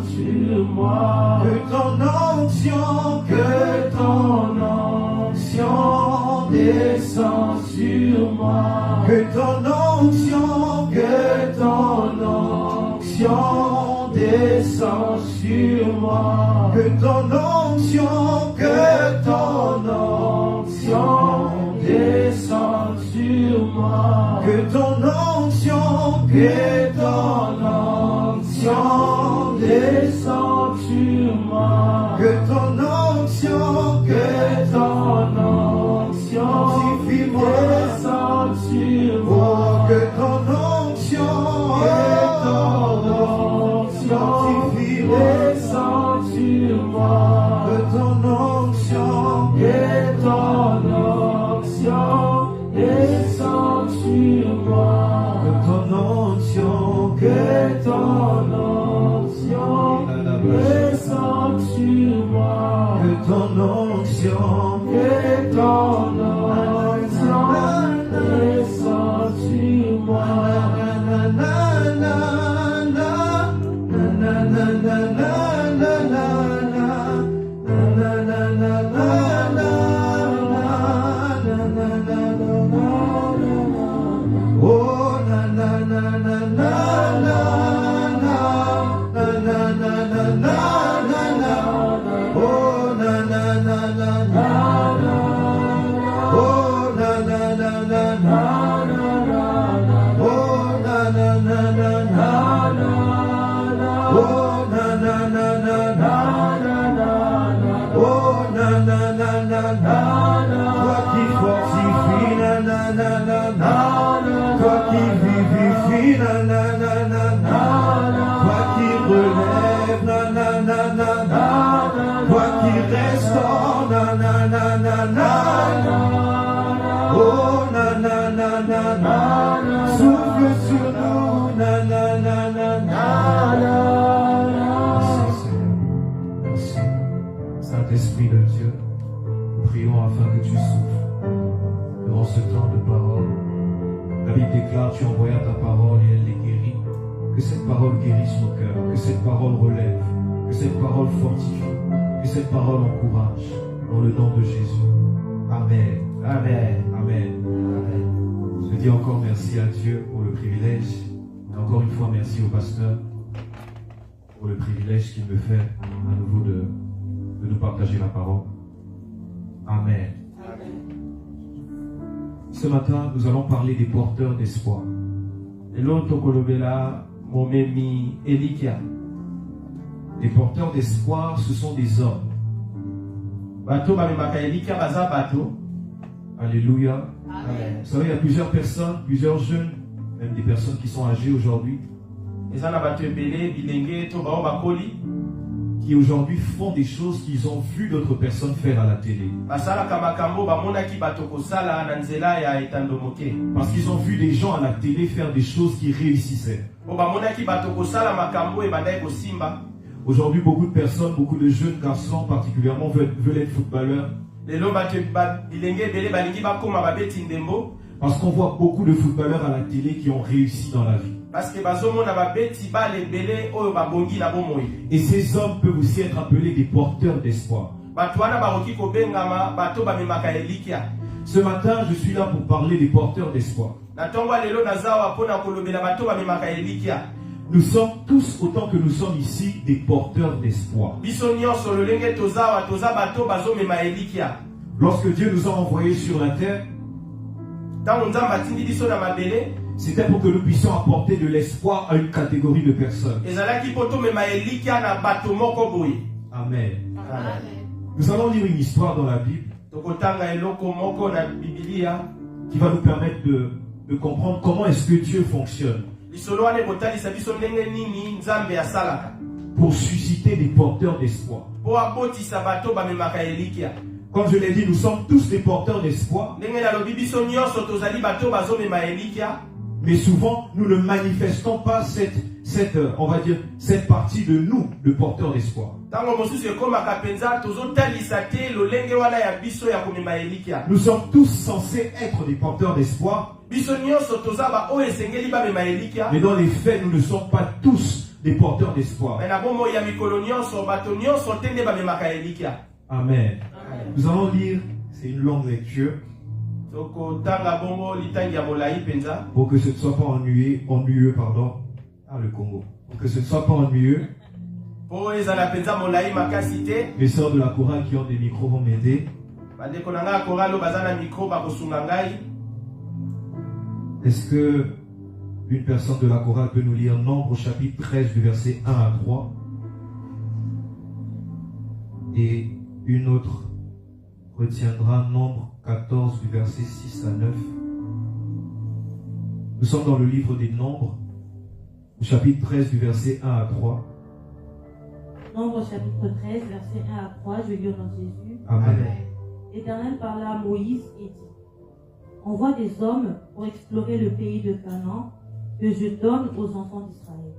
sur moi. Que ton onction descend sur moi. Que ton onction descend sur moi. Que ton onction descend sur moi. Que ton onction descend sur moi. Que ton onction descend sur moi. Que ton onction descend sur moi. Que ton onction descend sur moi. Que ton onction descend sur moi. Que ton onction descend sur moi. Toi qui fortifie, toi qui vivifie, toi qui relève, toi qui restaure, oh souffle sur nous, Merci, Saint-Esprit de Dieu. Prions afin que tu souffles durant ce temps de parole. La Bible déclare, tu envoyas ta parole et elle les guérit. Que cette parole guérisse nos cœurs, que cette parole relève, que cette parole fortifie, que cette parole encourage. Dans le nom de Jésus. Amen. Amen. Amen. Amen. Je dis encore merci à Dieu pour le privilège. Et encore une fois, merci au pasteur pour le privilège qu'il me fait à nouveau de nous partager la parole. Amen. Amen. Ce matin, nous allons parler des porteurs d'espoir. Les porteurs d'espoir, ce sont des hommes. Alléluia. Amen. Vous savez, il y a plusieurs personnes, plusieurs jeunes, même des personnes qui sont âgées aujourd'hui, qui aujourd'hui font des choses qu'ils ont vu d'autres personnes faire à la télé. Parce qu'ils ont vu des gens à la télé faire des choses qui réussissaient. Aujourd'hui, beaucoup de personnes, beaucoup de jeunes garçons particulièrement veulent être footballeurs. Parce qu'on voit beaucoup de footballeurs à la télé qui ont réussi dans la vie. Et ces hommes peuvent aussi être appelés des porteurs d'espoir. Ce matin, je suis là pour parler des porteurs d'espoir. Nous sommes tous, autant que nous sommes ici, des porteurs d'espoir. Lorsque Dieu nous a envoyés sur la terre, c'était pour que nous puissions apporter de l'espoir à une catégorie de personnes. Amen. Amen. Nous allons lire une histoire dans la Bible qui va nous permettre de comprendre comment est-ce que Dieu fonctionne pour susciter des porteurs d'espoir. Comme je l'ai dit, nous sommes tous des porteurs d'espoir. Mais souvent, nous ne manifestons pas on va dire, cette partie de nous, de porteurs d'espoir. Nous sommes tous censés être des porteurs d'espoir. Mais dans les faits, nous ne sommes pas tous des porteurs d'espoir. Mais na bomo ya mikolo nyonso bato nyonso te nde bamemaka elikia. Amen. Nous allons lire, c'est une longue lecture, Tokotanga bongo litangi ya molai penza. pour que ce ne soit pas ennuyeux, pardon. Ah, le Congo. Pour que ce ne soit pas ennuyeux. Po ezala penza molai makasi te. Les sœurs de la chorale qui ont des micros vont m'aider. Bandeko na nga koralo bazana mikro bakosunga ngai. Est-ce que une personne de la chorale peut nous lire Nombre chapitre 13 du verset 1 à 3 et une autre retiendra Nombre 14 du verset 6 à 9. Nous sommes dans le livre des Nombres, au chapitre 13 du verset 1 à 3. Nombre chapitre 13, verset 1 à 3, je lis au nom de Jésus. Amen. L'Éternel parla à Moïse et dit, envoie des hommes pour explorer le pays de Canaan que je donne aux enfants d'Israël.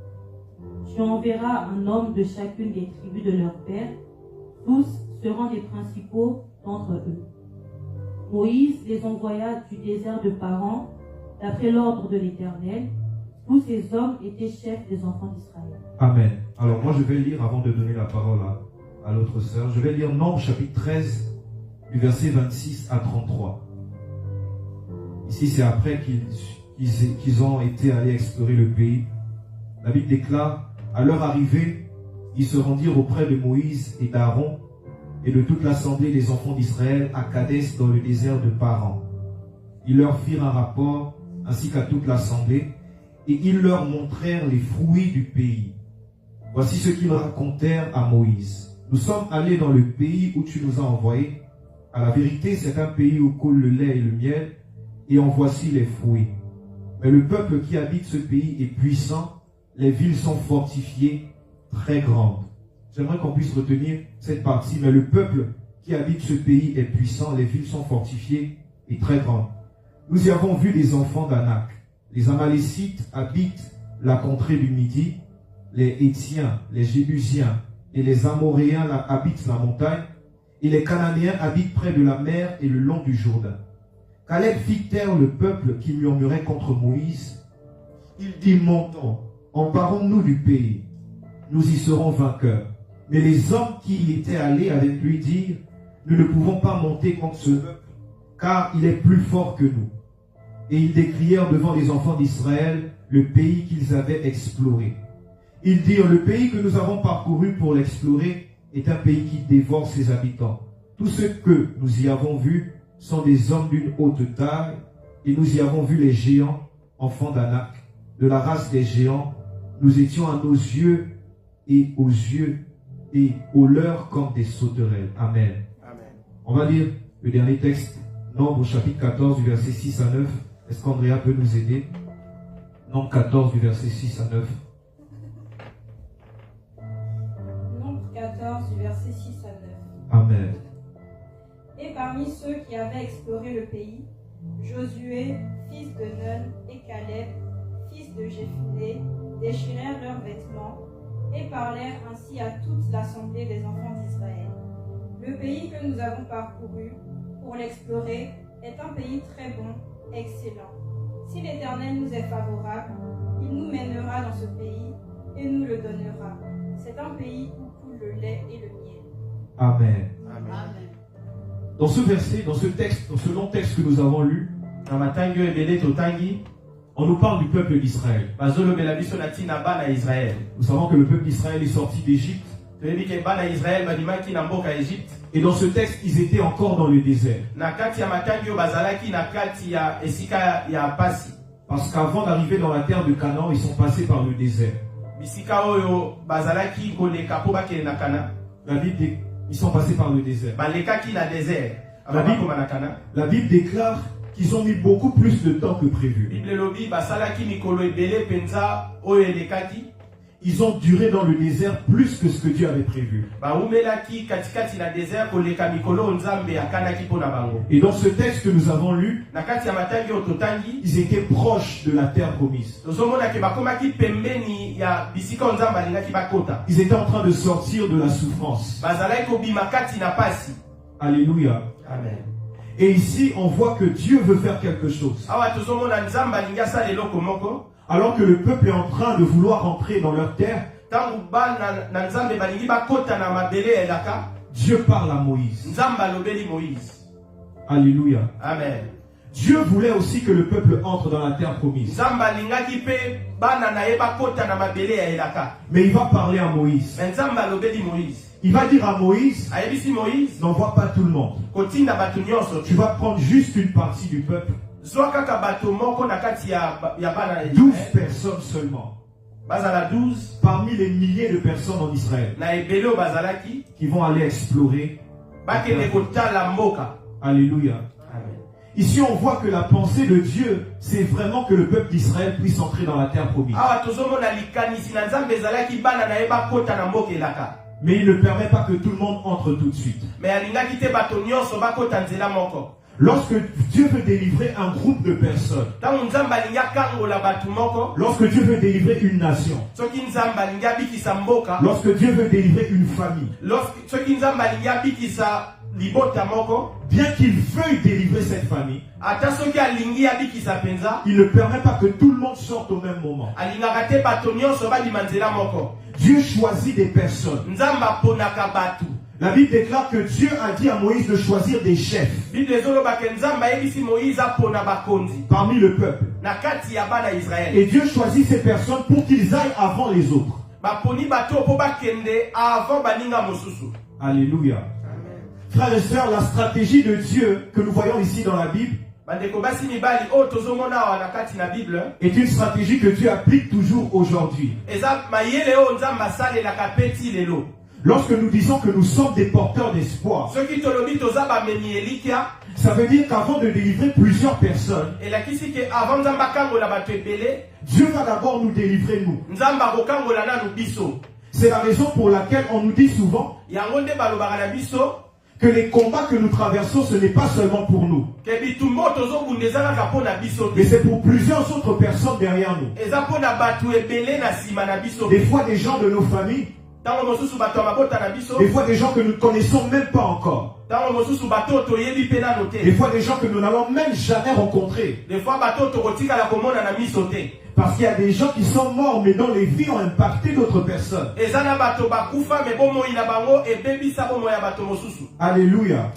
Tu enverras un homme de chacune des tribus de leur père, tous seront des principaux d'entre eux. Moïse les envoya du désert de Paran, d'après l'ordre de l'Éternel. Tous ces hommes étaient chefs des enfants d'Israël. Amen. Alors moi je vais lire, avant de donner la parole à l'autre sœur, je vais lire Nombre chapitre 13 du verset 26 à 33. Ici c'est après qu'ils ont été allés explorer le pays. La Bible déclare, à leur arrivée, ils se rendirent auprès de Moïse et d'Aaron et de toute l'assemblée des enfants d'Israël à Kadès dans le désert de Paran. Ils leur firent un rapport ainsi qu'à toute l'assemblée et ils leur montrèrent les fruits du pays. Voici ce qu'ils racontèrent à Moïse. Nous sommes allés dans le pays où tu nous as envoyés. À la vérité, c'est un pays où coule le lait et le miel, et en voici les fruits. Mais le peuple qui habite ce pays est puissant, les villes sont fortifiées, très grandes. J'aimerais qu'on puisse retenir cette partie, mais le peuple qui habite ce pays est puissant, les villes sont fortifiées et très grandes. Nous y avons vu des enfants d'Anak. Les Amalécites habitent la contrée du Midi, les Hétiens, les Jébusiens et les Amoréens habitent la montagne, et les Cananéens habitent près de la mer et le long du Jourdain. Caleb fit taire le peuple qui murmurait contre Moïse. Il dit, montons, emparons-nous du pays, nous y serons vainqueurs. Mais les hommes qui y étaient allés avec lui dirent, nous ne pouvons pas monter contre ce peuple, car il est plus fort que nous. Et ils décrièrent devant les enfants d'Israël le pays qu'ils avaient exploré. Ils dirent, le pays que nous avons parcouru pour l'explorer est un pays qui dévore ses habitants. Tous ceux que nous y avons vus sont des hommes d'une haute taille, et nous y avons vu les géants, enfants d'Anak, de la race des géants. Nous étions à nos yeux et aux yeux et aux leurs comme des sauterelles. Amen. Amen. On va lire le dernier texte, Nombre chapitre 14 du verset 6 à 9. Est-ce qu'Andrea peut nous aider? Nombre 14 du verset 6 à 9. Nombre 14 du verset 6 à 9. Amen. Et parmi ceux qui avaient exploré le pays, Josué, fils de Nun, et Caleb, fils de Jéphuné, déchirèrent leurs vêtements et parlèrent ainsi à toute l'assemblée des enfants d'Israël. Le pays que nous avons parcouru pour l'explorer est un pays très bon, excellent. Si l'Éternel nous est favorable, il nous mènera dans ce pays et nous le donnera. C'est un pays où coule le lait et le miel. Amen. Amen. Amen. Dans ce verset, dans ce texte, dans ce long texte que nous avons lu, Na matangi ebele totangi, on nous parle du peuple d'Israël. bazolobela biso na tina bana Israël. Nous savons que le peuple d'Israël est sorti d'Égypte. Toyebi ke bana Israël bandimaki na mboka Égypte. Et dans ce texte, ils étaient encore dans le désert. Na kati ya matangi oyo bazalaki na kati ya esika ya pasi. Parce qu'avant d'arriver dans la terre de Canaan, ils sont passés par le désert. Bisika oyo bazalaki koleka po bakende na Kana. La Bible dit, ils sont passés par le désert. Balekaki na désert. La Bible, na Kana. la Bible déclare qu'ils ont mis beaucoup plus de temps que prévu. Bible lobi basalaki mikolo ebele penza oyo elekaki. Ils ont duré dans le désert plus que ce que Dieu avait prévu. Baumelaki katikati na désert koleka mikolo nzambe akanaki po na bango. Et dans ce texte que nous avons lu, Na kati ya matangi oyo totangi, ils étaient proches de la terre promise. tozomona ke bakomaki pembeni ya bisika oyo nzambe alingaki bakota. Ils étaient en train de sortir de la souffrance. Bazalaki kobima kati na pasi. Alléluia. Amen. Et ici, on voit que Dieu veut faire quelque chose. Awa tozomona nzambe alingi asala eloko moko. Alors que le peuple est en train de vouloir entrer dans leur terre, tangu bana na nzambe balingi bakota na mabele elaka, Dieu parle à Moïse. nzambe alobeli Moïse. Alléluia. Amen. Dieu voulait aussi que le peuple entre dans la terre promise. Nzambe alingaki pe bana na ye bakota na mabele ya elaka. Mais il va parler à Moïse. Mais nzambe alobeli Moïse. Il va dire à Moïse, Ayebisi Moïse, n'envoie pas tout le monde. kotinda bato nyonso. Tu vas prendre juste une partie du peuple. Zwa kaka bato moko na kati ya bana ya 12 Israël. personnes seulement. Bazala 12 Parmi les milliers de personnes en Israël na ebele o bazalaki qui vont aller explorer. bakende kotala mboka. Alléluia. Amen. Ici, on voit que la pensée de Dieu, c'est vraiment que le peuple d'Israël puisse entrer dans la terre promise. Awa tozomona likanisi na nzambe ezalaki bana na ye bakota na mboka elaka. Mais il ne permet pas que tout le monde entre tout de suite. Mais alingaki te bato nyonso bakota nzela moko. Lorsque Dieu veut délivrer un groupe de personnes, Tangu nzambe alingi akangola bato moko, lorsque Dieu veut délivrer une nation, soki nzambe alingi abikisa mboka, lorsque Dieu veut délivrer une famille, soki nzambe alingi abikisa libota moko, bien qu'il veuille délivrer cette famille, ata soki alingi abikisa penza, il ne permet pas que tout le monde sorte au même moment. alingaka te bato nyonso babima nzela moko. Dieu choisit des personnes. Nzambe aponaka bato. La Bible déclare que Dieu a dit à Moïse de choisir des chefs Bible ezoloba ke nzambe ayebisi Moïse apona bakonzi parmi le peuple. na kati ya bana Israël. Et Dieu choisit ces personnes pour qu'ils aillent avant les autres. Baponi bato po bakende avant baninga mosusu. Alléluia. Frères et sœurs, la stratégie de Dieu que nous voyons ici dans la Bible Bandeko basi mibali o tozomona awa na kati na Bible est une stratégie que Dieu applique toujours aujourd'hui. eza mayele o nzambe asalelaka peti lelo. Lorsque nous disons que nous sommes des porteurs d'espoir, Soki tolobi toza bamemi elikia, ça veut dire qu'avant de délivrer plusieurs personnes, elakisi ke avant nzambe akangola bato ebele, Dieu va d'abord nous délivrer nous. nzambe akokangola nanu biso. C'est la raison pour laquelle on nous dit souvent Yango nde balobaka na biso que les combats que nous traversons, ce n'est pas seulement pour nous, ke bitumba oyo tozobunda eza kaka mpo na biso mais te. c'est pour plusieurs autres personnes derrière nous. Eza mpo na bato ebele na nsima na biso. Des fois des gens de nos familles, Tango mosusu bato ya mabota na biso, des fois des gens que nous ne connaissons même pas encore, tango mosusu bato oyo toyebi mpe nano des te. fois des gens que nous n'allons même jamais rencontrer. Des fois bato oyo tokotikala komona na miso te. Parce qu'il y a des gens qui sont morts, mais dont les vies ont impacté d'autres personnes. Eza na bato bakufa me bomoi na bango ebebisa bomoi ya bato mosusu. Alléluia.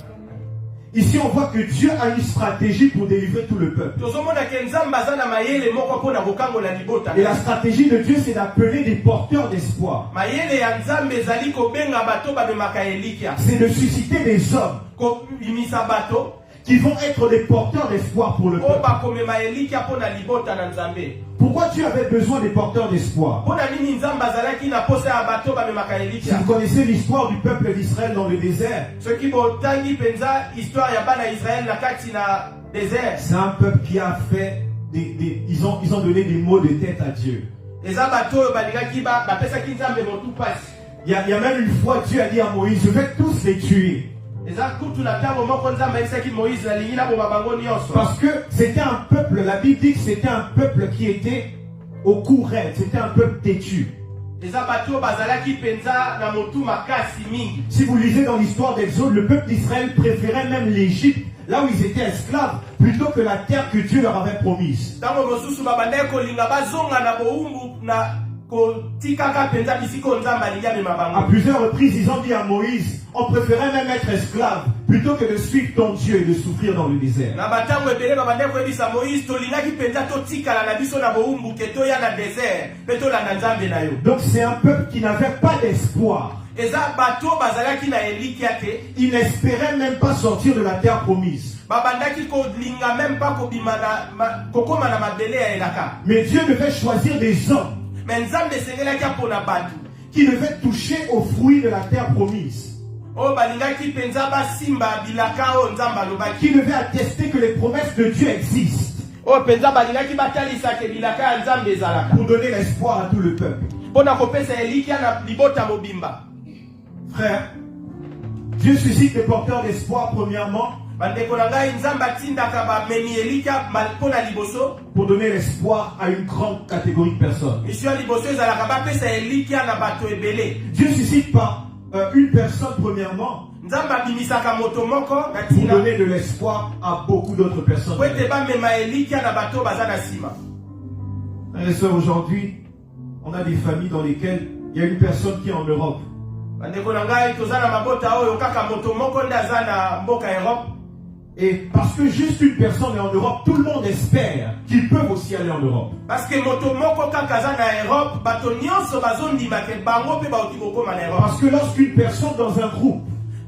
Ici, on voit que Dieu a une stratégie pour délivrer tout le peuple. Tozomona ke nzambe aza na mayele moko mpo na kokangola libota. Et la stratégie de Dieu, c'est d'appeler des porteurs d'espoir. Mayele ya nzambe ezali kobenga bato babemaka elikia. C'est de susciter des hommes Kobimisa bato qui vont être des porteurs d'espoir pour le oyo peuple. bakomema elikia mpo na libota na nzambe. Pourquoi Dieu avait besoin des porteurs d'espoir? Mpo na nini nzambe azalaki na posa ya bato babemaka Si elikia? vous connaissez l'histoire du peuple d'Israël dans le désert, Soki botangi penza histoire ya bana Israël na kati na désert. c'est un peuple qui a fait ils ont donné des mots de tête à Dieu. Eza bato oyo balingaki bapesaki nzambe motu pasi. Il y a même une fois, Dieu a dit à Moïse, je vais tous les tuer. Eza kutu na ntango moko nzambe ayebisaki Moïse alingi naboma bango nyonso. Parce que c'était un peuple, la Bible dit que c'était un peuple qui était au cou raide, c'était un peuple têtu. Eza bato oyo bazalaki penza na motu makasi mingi. Si vous lisez dans l'histoire d'Exode, le peuple d'Israël préférait même l'Égypte, là où ils étaient esclaves, plutôt que la terre que Dieu leur avait promise. Ntango mosusu babandaki kolinga bazonga na bowumbu na kotikaka penza bisika nzambe alingi amema À bango. plusieurs reprises, ils ont dit à Moïse, on préférait même être esclave, plutôt que de suivre ton Dieu et de souffrir dans le désert. Na batango ebele babandaki koyebisa Moïse tolingaki penza totikala na biso na bowumbu ke toya na désert mpe tolanda nzambe na yo. Donc c'est un peuple qui n'avait pas d'espoir. Eza bato bazalaki na elikia te. Ils n'espéraient même pas sortir de la terre promise. Babandaki kolinga même pas kobima kokoma na mabele ya elaka. Mais Dieu devait choisir des hommes Mais nzambe esengelaki apona bato qui devaient toucher aux fruits de la terre promise, oyo balingaki penza basimba bilaka oyo nzambe alobaki, qui devaient attester que les promesses de Dieu existent, oyo penza balingaki batalisaka bilaka ya nzambe ezalaka pour donner l'espoir à tout le peuple. mpona kopesa elikia na libota mobimba. Frère, Dieu suscite des porteurs d'espoir premièrement Bandeko na ngai nzambe atindaka bamemi elikia mpona liboso. pour donner l'espoir à une grande catégorie de personnes. Mission ya liboso ezalaka bapesa elikia na bato ebele. Dieu suscite par une personne premièrement Nzambe abimisaka moto moko na pour ntina donner de l'espoir à beaucoup d'autres personnes. po ete bamema elikia na bato baza na nsima. Frères et sœurs, aujourd'hui, on a des familles dans lesquelles Il y a une personne qui est en Europe. bandeko na ngai toza na mabota oyo kaka moto moko nde aza na mboka Europe. Et parce que juste une personne est en Europe, tout le monde espère qu'ils peuvent aussi aller en Europe. Parce que moto moko kaka aza na Europe, bato nyonso bazondima ke bango pe bauti kokoma na Europe. Parce que lorsqu'une personne dans un groupe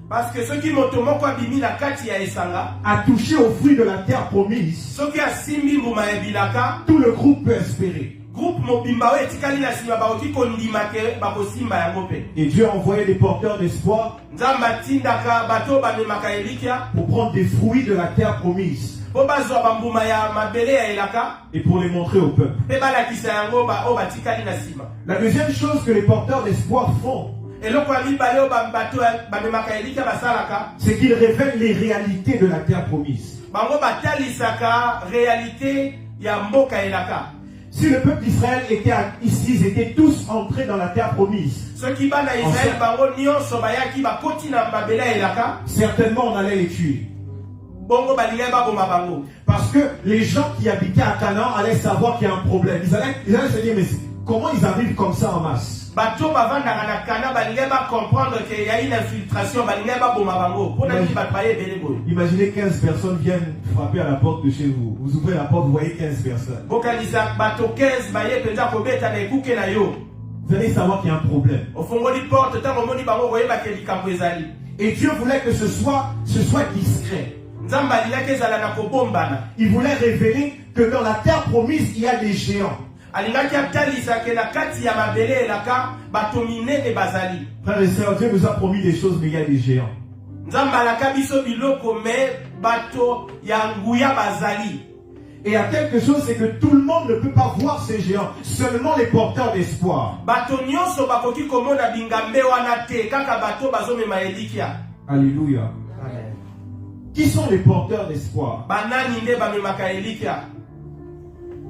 Parce que ceux qui moto moko abimi na kati ya esanga, a touché au fruit de la terre promise, ceux qui asimbi mbuma ebilaka, tout le groupe peut espérer. groupe mobimba oyo etikali na sima bauti kondima ke bakosimba yango pe. Et Dieu a envoyé des porteurs d'espoir Nzambe atindaka bato bamemaka elikya pour prendre des fruits de la terre promise po bazwa bambuma ya mabele ya elaka et pour les montrer au peuple. pe balakisa yango oyo batikali na sima. La deuxième chose que les porteurs d'espoir font, Eloko ya mibale oyo bato bamemaka elikya basalaka, c'est qu'ils révèlent les réalités de la terre promise. bango batalisaka réalité ya mboka elaka. Si le peuple d'Israël était ici, ils étaient tous entrés dans la terre promise. Ceux qui bana Israël bango nyonso bayaki bakoti na mabele ya elaka, Certainement, on allait les tuer. bongo balingai baboma bango. Parce que les gens qui habitaient à Canaan allaient savoir qu'il y a un problème. Ils allaient se dire, mais comment ils arrivent comme ça en masse? Bato bavandaka na kana balingai comprendre qu'il y a une infiltration, balingai baboma bango. Pona nini bato baye ebele boye. Imaginez 15 personnes viennent frapper à la porte de chez vous. Vous ouvrez la porte, vous voyez 15 personnes. Bokanisa bato 15 baye penza kobeta na ekuke na yo. Vous allez savoir qu'il y a un problème. Ofongoli porte tango moni bango koyeba ke likambo ezali. Et Dieu voulait que ce soit discret. Nzambe alingaki ezala na kobombana. Il voulait révéler que dans la terre promise, il y a des géants. Alingaki atalisa ke na kati ya mabele elaka bato minene bazali. Frères et sœurs, Dieu nous a promis des choses, mais il y a des géants. Nzambe alaka biso biloko me bato ya nguya bazali. Et il y a quelque chose, c'est que tout le monde ne peut pas voir ces géants. Seulement les porteurs d'espoir. Bato nyonso bakoki komona bingambe wana te kaka bato bazomema elikya. Alléluia. Amen. Qui sont les porteurs d'espoir? Banani nde bamemaka elikya.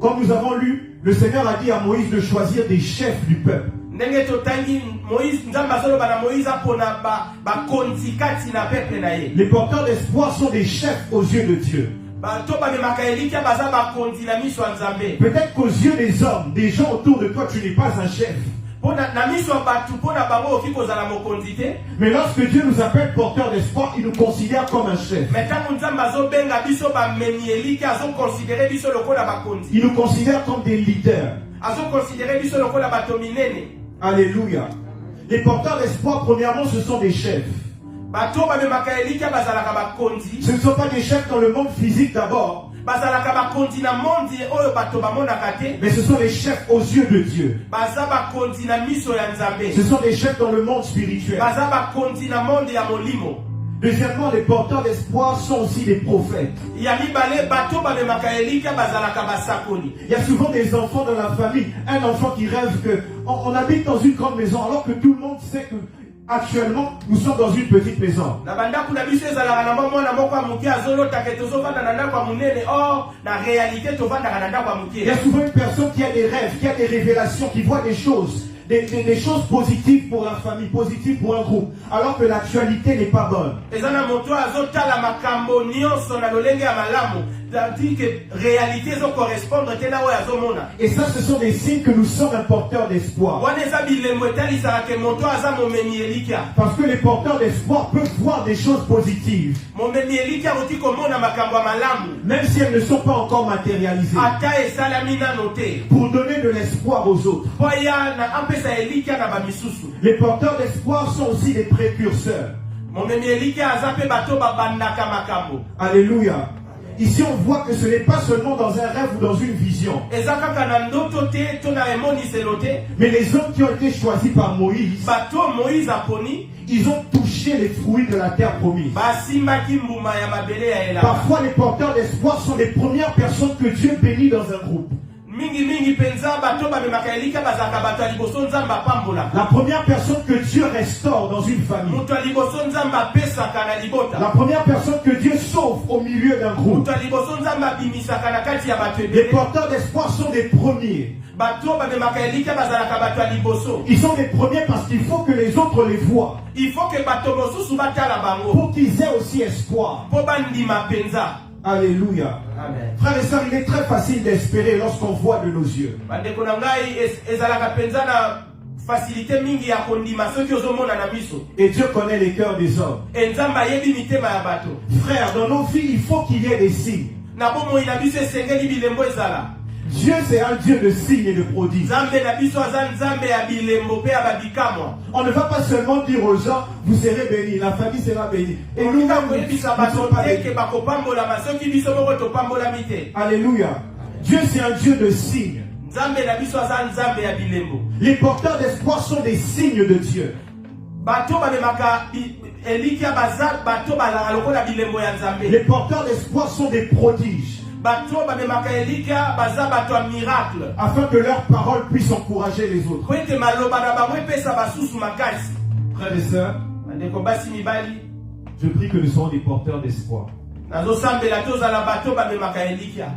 Comme nous avons lu, le Seigneur a dit à Moïse de choisir des chefs du peuple. Ndenge totangi Moïse nzambe azoloba na Moïse apona bakonzi kati na peuple na ye. Les porteurs d'espoir sont des chefs aux yeux de Dieu. Bato bamemaka elikya baza bakonzi na miso ya Nzambe. Peut-être qu'aux yeux des hommes, des gens autour de toi, tu n'es pas un chef. Na miso ya bato pona bango oki kozala mokonzi te. Mais lorsque Dieu nous appelle porteurs d'espoir, il nous considère comme un chef. Mais ntango Nzambe azobenga biso bamemi elikya azokonsidere biso lokola bakonzi. Il nous considère comme des leaders. Azokonsidere biso lokola bato minene. Alléluia. Les porteurs d'espoir, premièrement, ce sont des chefs. Bato bamemaka elikya bazalaka bakonzi. Ce ne sont pas des chefs dans le monde physique d'abord, Bazalaka bakonzi na mondi oyo bato bamonaka te. mais ce sont les chefs aux yeux de Dieu. Baza bakonzi na miso ya Nzambe. Ce sont des chefs dans le monde spirituel. Baza bakonzi na monde ya molimo. Deuxièmement, les porteurs d'espoir sont aussi des prophètes. Ya mibale bato bamemaka elikya bazalaka basakoli. Il y a souvent des enfants dans la famille. Un enfant qui rêve que on habite dans une grande maison alors que tout le monde sait que actuellement nous sommes dans une petite maison. Na bandako na biso ezalaka na mwana moko ya moke azolota ke tozovanda na ndako ya monene. Or na réalité tovandaka na ndako ya Il y a moke. souvent une personne qui a des rêves, qui a des révélations, qui voit des choses. Des choses positives pour la famille, positives pour un groupe, alors que l'actualité n'est pas bonne. Eza na moto azotala makambo nyonso na lolenge ya malamu. C'est-à-dire que réalité zo correspondre te na oyo azomona. Et ça, ce sont des signes que nous sommes un porteur d'espoir. Wana eza bilembo etalisaka ke moto aza momemi elikya. Parce que les porteurs d'espoir peuvent voir des choses positives, Momemi elikya oti komona makambo ya malamu. même si elles ne sont pas encore matérialisées, Ata esalami nano te. pour donner de l'espoir aux autres. Po ya na apesa elikya na bamisusu. Les porteurs d'espoir sont aussi des précurseurs. Momemi elikya aza pe bato babandaka makambo. Alléluia. Ici, on voit que ce n'est pas seulement dans un rêve ou dans une vision, Eza kaka na ndoto te to na emoniselo te. mais les hommes qui ont été choisis par Moïse, Bato Moïse aponi ils ont touché les fruits de la terre promise. basimbaki mbuma ya mabele ya elaka. Parfois, les porteurs d'espoir sont les premières personnes que Dieu bénit dans un groupe. Mingi penza bato bamemaka elikya bazalaka bato ya liboso Nzambe apambolaka. La première personne que Dieu restaure dans une famille. Moto ya liboso Nzambe apesaka na libota. La première personne que Dieu sauve au milieu d'un groupe. Moto ya liboso Nzambe abimisaka na kati ya bato Les ebele. porteurs d'espoir sont des premiers. Bato bamemaka elikya bazalaka bato ya liboso. Ils sont des premiers parce qu'il faut que les autres les voient. Il faut que bato mosusu batala bango. Pour qu'ils aient aussi espoir. Po bandima penza. Alléluia. Amen. Frères et sœurs, il est très facile d'espérer lorsqu'on voit de nos yeux. Bandeko na ngai ezalaka penza na facilité mingi ya kondima soki ozomona na miso. Et Dieu connaît les cœurs des hommes. Et nzamba yebi mitema ya bato. Frère, dans nos vies, il faut qu'il y ait des signes. Na bomoi na biso esengeli bilembo ezala. Dieu, c'est un Dieu de signes et de prodiges. Nzambe na biso aza nzambe ya bilembo pe ya babikamwa. On ne va pas seulement dire aux gens, vous serez bénis, la famille sera bénie. Et nous, Olinga nous koyebisa ne bato sommes pas te bénis. ke bakopambolama soki biso moko topambolami te. Alléluia. Dieu, c'est un Dieu de signes. Nzambe na biso aza nzambe ya bilembo. Les porteurs d'espoir sont des signes de Dieu. Bato bamemaka elikia baza bato balaka lokola bilembo ya nzambe. Les porteurs d'espoir sont des prodiges, Bato bamemaka elikia baza bato ya miracle. afin que leurs paroles puissent encourager les autres. Po ete maloba na bango epesa basusu makasi. Frères et sœurs, Bandeko basi mibali, je prie que nous soyons des porteurs d'espoir. nazosambela tozala bato bamemaka elikia.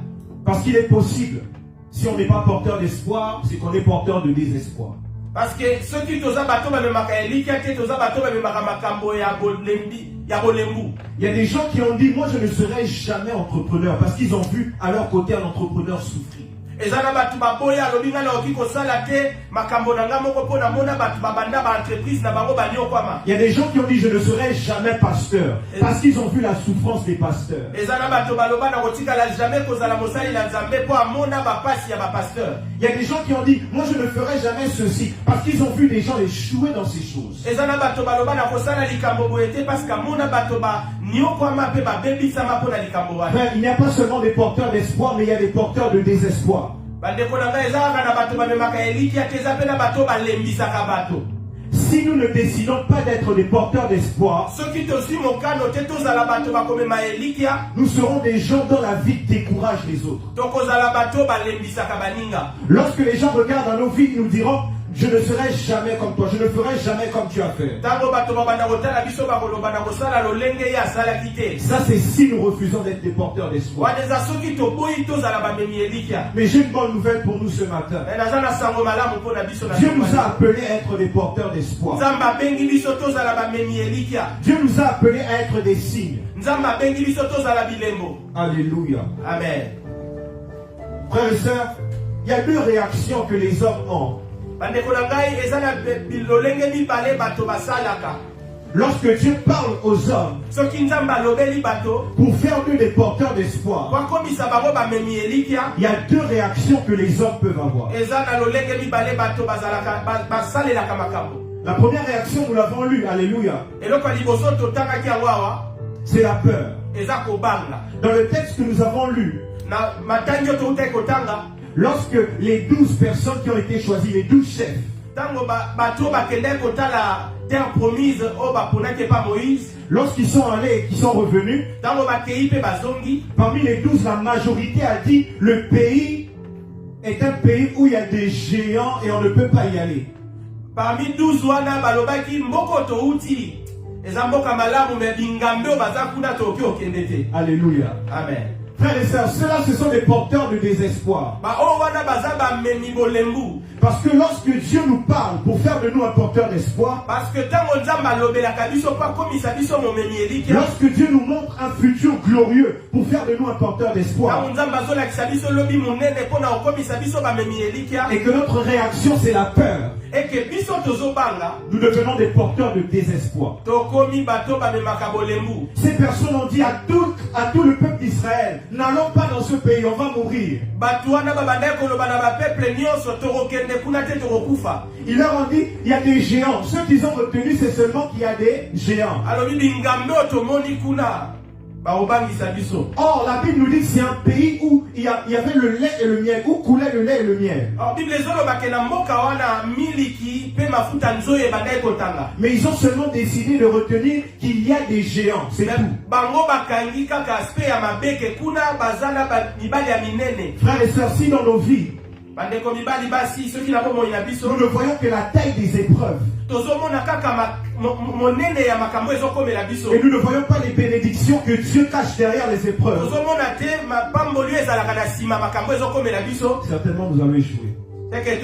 Parce qu'il est possible, si on n'est pas porteur d'espoir, c'est qu'on est porteur de désespoir. Parce que soki toza bato bamemaka elikia te toza bato bamemaka makambo ya bolembu. Il y a des gens qui ont dit, moi je ne serai jamais entrepreneur, parce qu'ils ont vu à leur côté un entrepreneur souffrir. Ezana batu baboya alobi nga na oki kosala te makambo na nga moko mpo namona batu babanda ba entreprise na bango baniokwama. Il y a des gens qui ont dit, je ne serai jamais pasteur, parce qu'ils ont vu la souffrance des pasteurs. Ezana batu baloba na kotikala jamais kozala mosali na nzambe mpo amona bapasi ya bapasteur. Il y a des gens qui ont dit, moi je ne ferai jamais ceci, parce qu'ils ont vu des gens échouer dans ces choses. Ezana batu baloba na kosala likambo boye te parce que amona batu baniokwama mpe babebisama mpo na likambo wana. Frère, il n'y a pas seulement des porteurs d'espoir, mais il y a des porteurs de désespoir. Bandeko na ngai ezalaka na bato bamemaka elikia te eza mpe na bato balembisaka bato. Si nous ne décidons pas d'être des porteurs d'espoir, Soki tozwi mokano te tozala bato bakomema elikia, nous serons des gens dont la vie décourage les autres. tokozala bato balembisaka baninga. Lorsque les gens regardent dans nos vies, ils nous diront, je ne serai jamais comme toi, je ne ferai jamais comme tu as fait. Tango bato babanda kotala biso bakoloba na kosala lolenge ye asalaki te. Ça, c'est si nous refusons d'être des porteurs d'espoir. Wana eza soki toboyi tozala bamemi elikia. Mais j'ai une bonne nouvelle pour nous ce matin. Me naza na sango malamu mpo na biso na Dieu nous a appelés à être des porteurs d'espoir. Nzambe abengi biso tozala bamemi elikia. Dieu nous a appelés à être des signes. Nzambe abengi biso tozala bilembo. Alléluia. Amen. Frères et sœurs, il y a deux réactions que les hommes ont. Bandeko na ngai eza na lolenge mibale bato basalaka. Lorsque Dieu parle aux hommes Soki Nzambe alobeli bato pour faire d'eux des porteurs d'espoir, bakomisa bango bamemi elikia. il y a deux réactions que les hommes peuvent avoir. Eza na lolenge mibale bato bazalaka basalelaka makambo. La première réaction, nous l'avons lu, alléluia, Eloko ya liboso totangaki yango awa c'est la peur. eza kobanga. Dans le texte que nous avons lu, Na matangi oyo toutaki kotanga, lorsque les 12 personnes qui ont été choisies, les 12 chefs, tango bato bakendaki kotala terre promise oyo baponaki epa Moïse, lorsqu'ils sont allés et qu'ils sont revenus, tango bakei mpe bazongi, parmi les 12, la majorité a dit, le pays est un pays où il y a des géants et on ne peut pas y aller. parmi 12 wana balobaki mboko touti eza mboka malamu me bingambe oyo baza kuna tokoki okende te. Alléluia. Amen. Frères et sœurs, ceux-là, ce sont des porteurs de désespoir. Baoyo wana baza bamemi bolembu. Parce que lorsque Dieu nous parle pour faire de nous un porteur d'espoir, Parce que tango Nzambe alobelaka biso mpo akomisa biso momemi elikia, lorsque Dieu nous montre un futur glorieux pour faire de nous un porteur d'espoir, tango Nzambe azolakisa biso lobi monene mpona kokomisa biso bamemi elikia, et que notre réaction c'est la peur, eke biso tozobanga, nous devenons des porteurs de désespoir. tokomi bato bamemaka bolembu. Ces personnes ont dit à tout le peuple d'Israël, n'allons pas dans ce pays, on va mourir. Bato wana babandaki koloba na bapeple nyonso tokokende kuna te tokokufa. Ils leur ont dit, il y a des géants. Ce qu'ils ont retenu, c'est seulement qu'il y a des géants. Alobi bingambe oyo tomoni kuna baobangisa biso. Or, la Bible nous dit que c'est un pays où il y avait le lait et le miel, où coulait le lait et le miel. Alors Bible ezolobaka na mboka wana miliki pe mafuta nzoyi ebandaki kotanga. Mais ils ont seulement décidé de retenir qu'il y a des géants, c'est tout. Bango bakangi kaka aspect ya mabeke kuna baza na mibali ya minene. Frères et sœurs, si dans nos vies, Bandeko mibali basi soki na bomoi na biso nous ne voyons que la taille des épreuves, tozomona kaka monene ya makambo ezokomela biso, et nous ne voyons pas les bénédictions que Dieu cache derrière les épreuves, tozomona te mapamboli ezalaka na nsima makambo ezokomela biso, certainement nous allons échouer. teke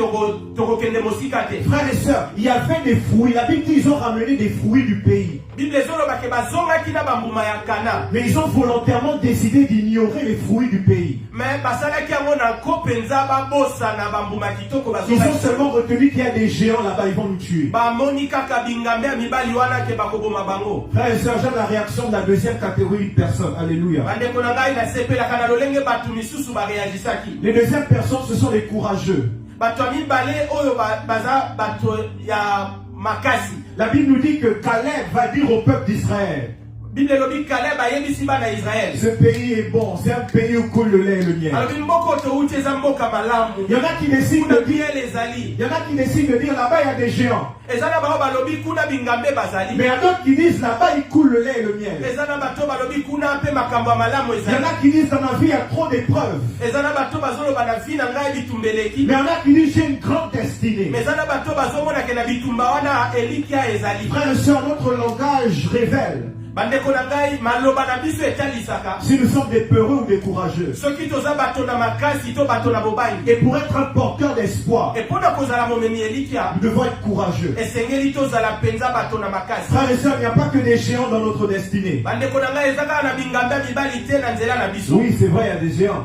tokokende mosika te. Frères et sœurs, il y avait des fruits. La Bible dit qu'ils ont ramené des fruits du pays. Bible ezolobaka bazongaki na bambuma ya Kana, Mais ils ont volontairement décidé d'ignorer les fruits du pays. mais basalaki yango na kopenza babosa na bambuma kitoko Ils ont bazolakisa seulement retenu qu'il y a des géants là-bas, ils vont nous tuer. bamoni kaka bingambe ya mibali wana ke bakoboma bango. Frères et sœurs, j'aime la réaction de la deuxième catégorie de personnes. Alléluia. Bandeko na ngai nasepelaka na lolenge bato misusu bareagisaki. Les deuxièmes personnes, ce sont les courageux. Bato ya mibale oyo baza bato ya makasi. La Bible nous dit que Caleb va dire au peuple d'Israël, Bible elobi Caleb ayebisi bana Israël. ce pays est bon, c'est un pays où coule le lait et le miel. Alobi mboko touti eza mboka malamu. Il y en a qui décident de dire, Kuna ezali. il y en a qui décident de dire là-bas il y a des géants. Eza na bao balobi kuna bingambe bazali. Mais il y a d'autres qui disent là-bas il coule le lait et le miel. Eza na bato balobi kuna pe makambo ya malamu Il y en ezali. a qui disent dans ma vie il y a trop d'épreuves. Eza na bato bazoloba na vi na ngai bitumbeleki. Mais il y en a qui disent j'ai une grande destinée. Mais eza na bato bazomona ke na bitumba wana elikia ezali. Frères et sœurs, notre langage révèle Bandeko na ngai maloba na biso etalisaka. si nous sommes des peureux ou des courageux. Soki toza bato na makasi to bato na bobangi. Et pour être un porteur d'espoir, Et pona kozala momemi elikia. nous devons être courageux. Esengeli tozala penza bato na makasi. Frères et sœurs, il n'y a pas que des géants dans notre destinée. Bandeko na ngai ezaka na bingambe ya mibali te na nzela na biso. Oui, c'est vrai, il y a des géants.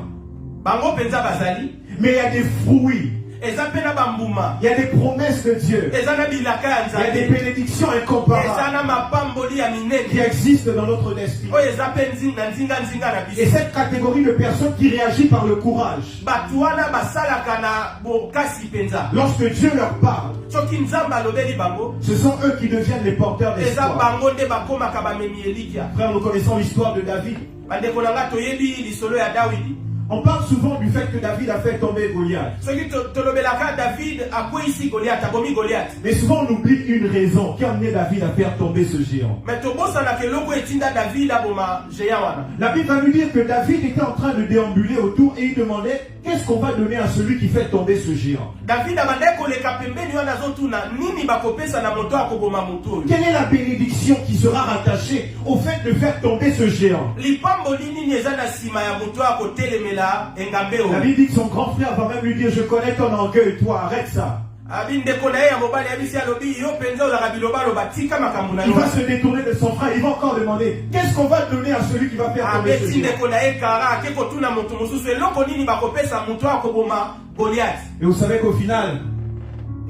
Bango penza bazali. Mais il y a des fruits. Eza pe na bambuma. Il y a des promesses de Dieu. Eza na bilaka ya Il y a des nzambe. bénédictions Eza incomparables na mapamboli ya qui minene. existent dans notre destinée. Oyo eza pe na nzinga na Et biso. cette catégorie de personnes qui réagit par le courage, Bato wana basalaka na bokasi penza. lorsque Dieu leur parle, Soki nzambe alobeli bango, ce sont eux qui deviennent les porteurs eza d'espoir. bango nde bakomaka bamemi elikia. Frères, nous connaissons l'histoire de David. Bandeko na nga toyebi lisolo ya Dawidi. On parle souvent du fait que David a fait tomber Goliath. Soki tolobelaka David akweyisi Goliath, abomi Goliath. Mais souvent on oublie une raison qui a amené David à faire tomber ce géant. Mais tobosanaka eloko etinda David aboma géant wana. La Bible va nous dire que David était en train de déambuler autour et il demandait qu'est-ce qu'on va donner à celui qui fait tomber ce géant. David abandaki koleka pembeni wana azotuna nini bakopesa na moto akoboma moto oyo. Quelle est la bénédiction qui sera rattachée au fait de faire tomber ce géant? Lipamboli nini eza na nsima ya moto akotelemela engambe La oyo. Bible dit que son grand frère va même lui dire je connais ton orgueil, toi, arrête ça. Abi ndeko na ye ya mobali abisi alobi yo penza ozalaka bilobaloba tika makambo na Il yo. va se détourner de son frère, il va encore demander qu'est-ce qu'on va donner à celui qui va faire tomber ce Abeti géant? ndeko na ye kara ake kotuna moto mosusu eloko nini bakopesa moto akoboma Goliath. Et vous savez qu'au final,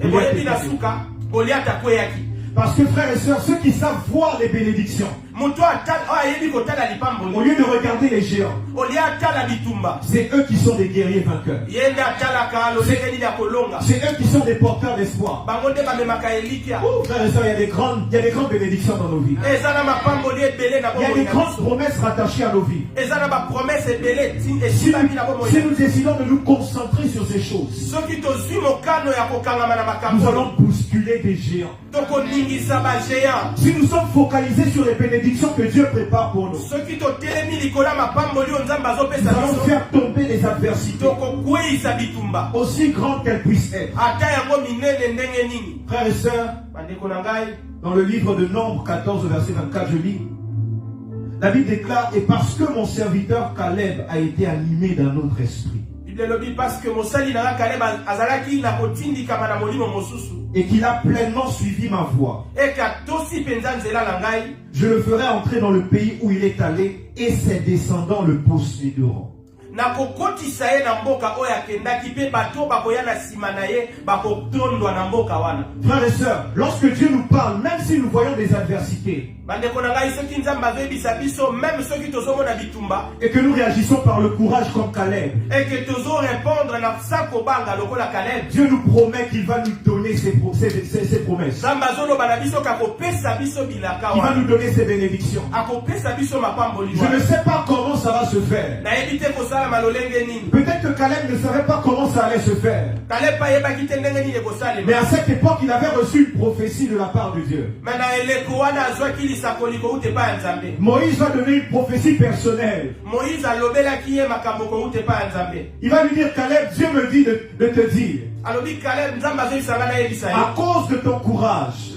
Eboyebi na suka Goliath akweyaki. parce que frères et sœurs, ceux qui savent voir les bénédictions, Moto ayebi kotala lipamboli. au lieu de regarder les géants, Olia atala bitumba. c'est eux qui sont des guerriers vainqueurs. Yende atalaka lolenge nini ya kolonga. C'est eux qui sont des porteurs d'espoir. Bango nde bamemaka elikia. Oh, frères et sœurs, il y a des grandes bénédictions dans nos vies. Eza na mapamboli ebele na Il y a bomoi des na grandes biso. promesses rattachées à nos vies. Eza na bapromese ebele Si esimami na bomoi si na nous biso. décidons de nous concentrer sur ces choses, Soki tozwi mokano ya kokangama na nous makambo allons bousculer des géants. tokoningisa bagéant. Si nous sommes focalisés sur les bénédictions que Dieu prépare pour nous, Soki totelemi likolo ya mapamboli oyo nzambe nous azopesa allons biso faire tomber les adversités, tokokweyisa bitumba aussi grandes qu'elles puissent être. ata yango minene ndenge nini. Frères et sœurs, Bandeko na ngai, dans le livre de Nombre 14, verset 24, je lis, la Bible déclare, et parce que mon serviteur Caleb a été animé d'un autre esprit, Bible elobi parce que mosali na nga Caleb azalaki na kotindikama na molimo mosusu et qu'il a pleinement suivi ma voie, eke atosi mpenza nzela na ngai, je le ferai entrer dans le pays où il est allé, et ses descendants le posséderont. nakokotisa ye na mboka oyo akendaki mpe bato bakoya na nsima na ye bakotondwa na mboka wana. Frères et sœurs, lorsque Dieu nous parle, même si nous voyons des adversités, bandeko na ngai soki nzambe azoyebisa biso meme soki tozomona bitumba et que nous réagissons par le courage comme Caleb, eke tozorépondre na sa kobanga lokola Caleb, Dieu nous promet qu'il va nous donner ses promesses. nzambe azoloba na biso kakopesa biso bilaka Il va wana, nous donner ses bénédictions. akopesa biso mapamboli Je ne wana. sais pas comment ça va se faire. nayebi te kosalama lolenge nini. Peut-être que Caleb ne savait pas comment ça allait se faire. Caleb ayebaki te ndenge nini Mais ekosalema, à cette époque, il avait reçu une prophétie de la part de Dieu. me na eleko wana azwaki lisakoli kouta epai ya nzambe. Moïse va donner une prophétie personnelle. Moïse alobelaki ye makambo kouta epai ya nzambe. Il va lui dire, Caleb, Dieu me dit de te dire, alobi Caleb nzambe azoyebisa ngai nayebisa à ye cause de ton courage,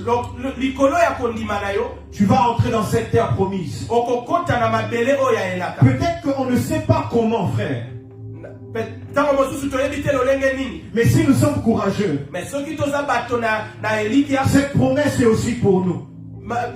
likolo ya kondima na yo tu vas entrer dans cette terre promise. okokota na mabele oyo ya elaka. Peut-être qu'on ne sait pas comment, frère. ntango mosusu toyebi te lolenge nini, Mais si nous sommes courageux, me soki toza bato na elikia, cette promesse est aussi pour nous.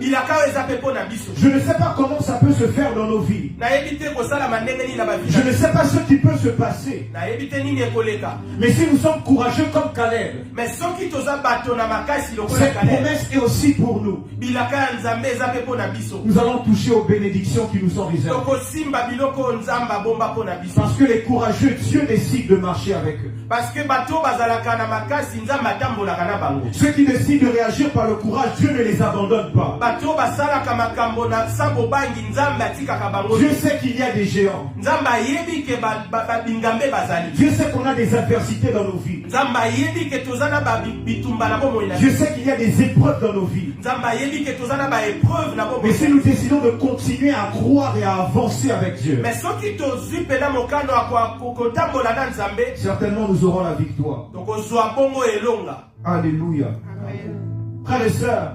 bilaka oyo eza mpe mpo na biso. Je ne sais pas comment ça peut se faire dans nos vies. Nayebi te kosalama ndenge nini na bavi. Je ne sais pas ce qui peut se passer. Nayebi te nini ekoleka. Mais si nous sommes courageux comme Caleb, Mais soki toza bato na makasi lokola cette Caleb, promesse est aussi pour nous. bilaka ya nzambe eza mpe mpo na biso. Nous allons toucher aux bénédictions qui nous sont réservées. Tokosimba biloko oyo nzambe abomba mpo na biso. Parce que les courageux, Dieu décide de marcher avec eux. Parce que bato bazalaka na makasi nzambe atambolaka na bango. Ceux qui décident de réagir par le courage, Dieu ne les abandonne pas. Bato basalaka makambo na sambo bangi nzambe atikaka bango. Dieu sait qu'il y a des géants. Nzambe ayebi ke babingambe bazali. Dieu sait qu'on a des adversités dans nos vies. Nzambe ayebi ke toza na bitumba na bomoi na Dieu sait qu'il y a des épreuves dans nos vies. Nzambe ayebi ke toza na baépreuve na bomoi. Mais si nous décidons de continuer à croire et à avancer avec Dieu, Mais soki tozwi mpena mokano ya kotambola na nzambe, certainement nous aurons la victoire. tokozwa bongo elonga. Alléluia. Frères et sœurs,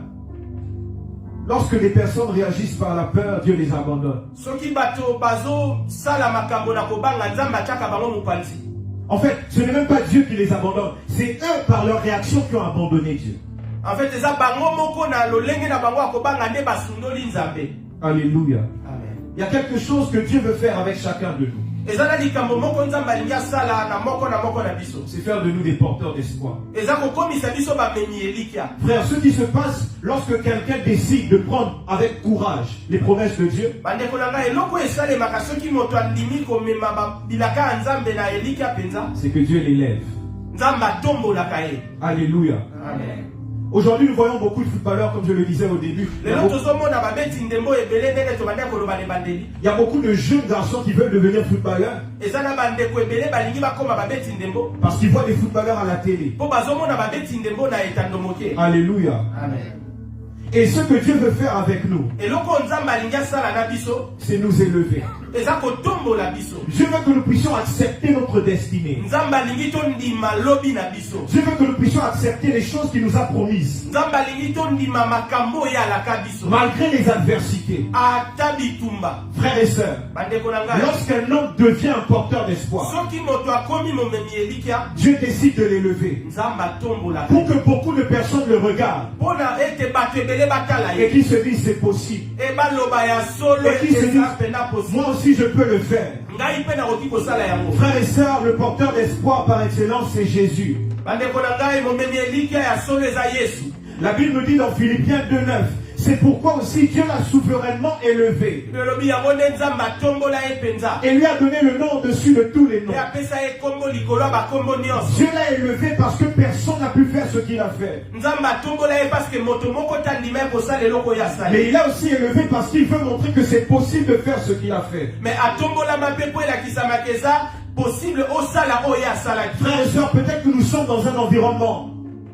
lorsque des personnes réagissent par la peur, Dieu les abandonne. Soki bato bazosala makambo na kobanga nzambe atiaka bango mopanzi. En fait, ce n'est même pas Dieu qui les abandonne. C'est eux, par leur réaction, qui ont abandonné Dieu. En fait, eza bango moko na lolenge na bango akobanga nde basundoli nzambe. Alléluia. Amen. Il y a quelque chose que Dieu veut faire avec chacun de nous. Eza na likambo moko nzambe alingi asala na moko na biso. C'est faire de nous des porteurs d'espoir. Eza kokomisa biso bamemi elikya. Frère, ce qui se passe lorsque quelqu'un décide de prendre avec courage les promesses de Dieu, Bandeko na ngai eloko esalemaka soki moto andimi komema bilaka ya nzambe na elikya penza, c'est que Dieu l'élève. nzambe atombolaka ye. Alléluia. Amen. Aujourd'hui, nous voyons beaucoup de footballeurs, comme je le disais au début. Il y a Lelo beaucoup- tozomona babeti ndembo ebele ndenge tobanda koloba ne bandeli. il y a beaucoup de jeunes garçons qui veulent devenir footballeurs Eza na bandeko ebele balingi bakoma babeti ndembo. parce qu'ils voient des footballeurs à la télé. Po bazomona babeti ndembo na etando moke. Alléluia. Amen. Et ce que Dieu veut faire avec nous, Eloko nzambe alingi asala na biso, c'est nous élever. eza kotombola biso. Dieu veut que nous puissions accepter notre destinée. Nzambe alingi tondima lobi na biso. Dieu veut que nous puissions accepter les choses qu'il nous a promises, Nzambe alingi tondima makambo oyo alaka biso. malgré les adversités. Ata bitumba. Frères et sœurs, Bandeko na ngai. lorsqu'un homme devient un porteur d'espoir, Soki moto akomi momemi elikya, Dieu décide de l'élever nzambe atombolaka. pour que beaucoup de personnes le regardent Mpona ete bato ebele batala et ye. qu'ils se disent c'est possible. Ebaloba ya solo Et qui se eza disent, pena possible. moi aussi je peux le faire. Ngai mpe nakoki kosala yango. Frères et sœurs, le porteur d'espoir par excellence, c'est Jésus. Bandeko na ngai momemi elikya ya solo eza Yesu. La Bible nous dit dans Philippiens 2,9, c'est pourquoi aussi Dieu l'a souverainement élevé Belobi yango nde nzambe atombola ye penza. et lui a donné le nom au-dessus de tous les noms. E apesa ye kombo likolo ya bakombo nyonso. Dieu l'a élevé parce que personne n'a pu faire ce qu'il a fait. Nzambe atombola ye parce que moto moko tandima ye kosala eloko oyo asali. Mais il a aussi élevé parce qu'il veut montrer que c'est possible de faire ce qu'il a fait. Mais atombolama mpe po elakisamaka eza possible osala oyo asalaki. Frères et sœurs, peut-être que nous sommes dans un environnement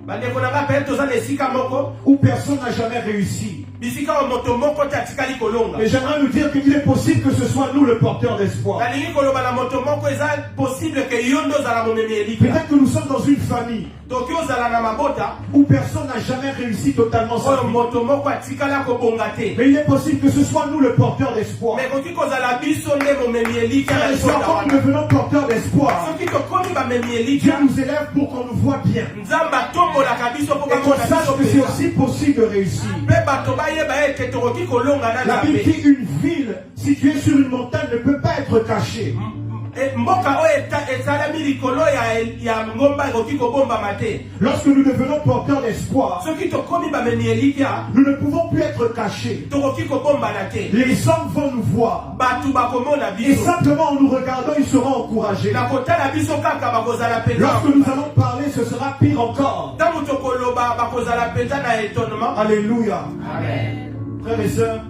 Bandeko na ngai peut-être toza na esika moko où personne n'a jamais réussi. bisika oyo moto moko te atikali kolonga. Mais j'aimerais nous dire qu'il est possible que ce soit nous le porteur d'espoir. nalingi koloba na moto moko eza possible ke yo nde ozala momemi elika. Peut-être que nous sommes dans une famille toki ozala na mabota où personne n'a jamais réussi totalement sa oyo vie. moto moko atikala kobonga te. Mais il est possible que ce soit nous le porteur d'espoir. Mais koki kozala biso nde momemi elika Frères na et sœurs, libota quand nous wana. devenons porteurs d'espoir, soki tokomi bamemi Dieu elika nous élève pour qu'on nous voit bien. nzambe atombolaka biso mpo Et qu'on bamona sache biso que c'est penza. aussi possible de réussir. mpe bato bayeba ete tokoki kolonga na La Bible nzambe. dit une ville située sur une montagne ne peut pas être cachée. Mboka oyo esalami likolo ya ngomba ekoki kobombama te. Lorsque nous devenons porteurs d'espoir, soki tokomi bamemi elika nous ne pouvons plus être cachés. tokoki kobombana te. Les hommes vont nous voir. bato bakomona Et biso simplement en nous regardant, ils seront encouragés. na kotala biso kaka bakozala penza. Lorsque nous allons parler, ce sera pire encore. ntango tokoloba bakozala penza na étonnement. Alléluia. Amen. Frères et sœurs,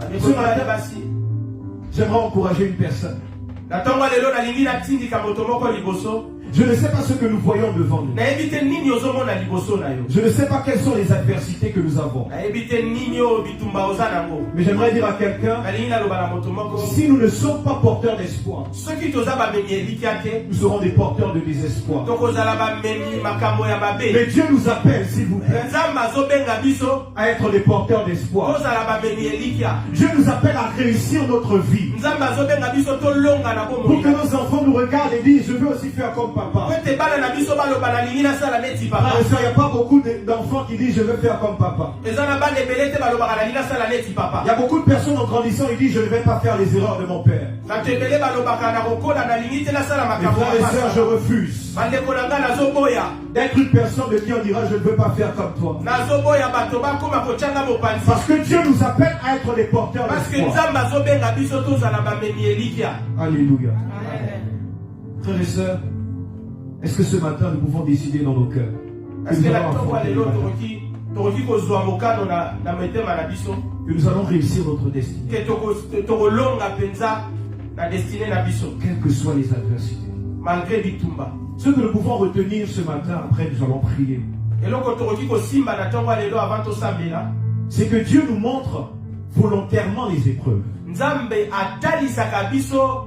Bandeko na ngai basi j'aimerais encourager une personne. na ntongo lelo nalingi natindika moto moko liboso. Je ne sais pas ce que nous voyons devant nous. nayebi te nini ozomona liboso na yo. Je ne sais pas quelles sont les adversités que nous avons. nayebi te nini oyo bitumba oza nango. Mais j'aimerais dire à quelqu'un, nalingi naloba na moto moko si nous ne sommes pas porteurs d'espoir, soki toza bamemi elika te nous serons des porteurs de désespoir. tokozala bamemi makambo ya Mais mabe. Dieu nous appelle, s'il vous plaît, nzambe azobenga biso à être des porteurs d'espoir. tozala bamemi elika. Dieu nous appelle à réussir notre vie. nzambe azobenga biso tolonga na Pour bomoi. que nos enfants nous regardent et disent, je veux aussi faire comme papa. papa. Ete bana na biso baloba nalingi nasala neti Frères papa. et sœurs, il n'y a pas beaucoup d'enfants qui disent je veux faire comme papa. Eza na bana ebele te balobaka nalingi nasala neti papa. Il y a beaucoup de personnes en grandissant, ils disent je ne vais pas faire les erreurs de mon père. Bato ebele balobaka nakokola nalingi te nasala Mes makambo frères et ya sœurs, papa. je refuse Bandeko na nga nazoboya. d'être une personne de qui on dira je ne veux pas faire comme toi. Nazoboya bato bakoma kotyanga mopanzi. Parce que Dieu nous appelle à être les porteurs Parce que d'espoir. Nzambe azobenga biso tozala bamemi elikya. Alléluia. Frères et sœurs, est-ce que ce matin nous pouvons décider dans nos cœurs que Parce nous que la allons toko affronter le lelo matin, tokoki kozwa mokano na metema na biso que nous allons réussir notre destinée, ke tokolonga mpenza na destine na biso quelles que soient les adversités. malgré bitumba. Ce que nous pouvons retenir ce matin, après nous allons prier, eloko tokoki kosimba na ntongo ya lelo avant tosambela, c'est que Dieu nous montre volontairement les épreuves. Nzambe atalisaka biso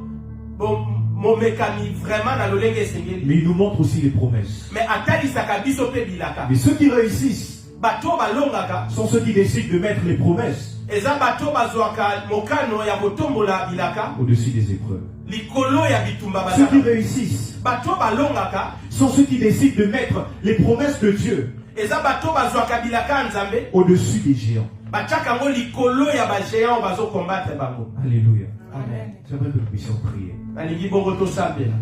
momekami vraiment na lolenge esengeli, Mais il nous montre aussi les promesses. mais atalisaka biso mpe bilaka. Mais ceux qui réussissent Bato balongaka sont ceux qui décident de mettre les promesses eza bato bazwaka mokano ya kotombola bilaka au-dessus des épreuves. likolo ya bitumba Ceux qui bazaka. réussissent Bato balongaka sont ceux qui décident de mettre les promesses de Dieu eza bato bazwaka bilaka ya Nzambe au-dessus des géants. batiaka yango likolo ya bagéant bazokombatre bango. Alléluia. Amen. J'aimerais que nous puissions prier. Nalingi bongo tosambela.